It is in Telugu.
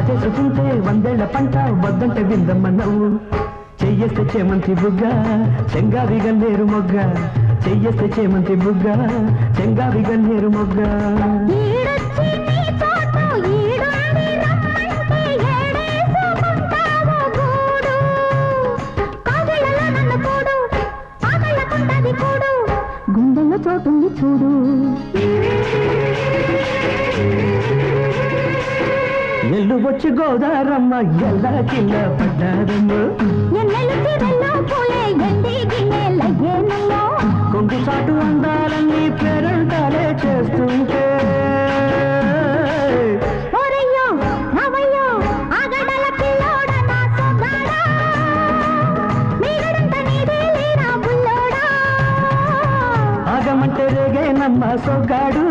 చేసుకుంటే వందేళ్ల పంట వద్దంటే విందమ్మ నవ్వు చెయ్యేస్తే చేమంతి బుగ్గ చెంగావి గన్నేరు మొగ్గ చెయ్యేస్తే చేమంతి బుగ్గ చెంగావి గన్నేరు మొగ్గ గుండెల్లో చోటుంది చూడు ఎల్లు వచ్చి గోదారమ్మ ఎల్లా కింద పడ్డారమ్మ కొంగు చాటు అందాలన్నీ పేరంటాలే చేస్తుంటే ఆగమంటే రేగే నమ్మ సొగ్గాడు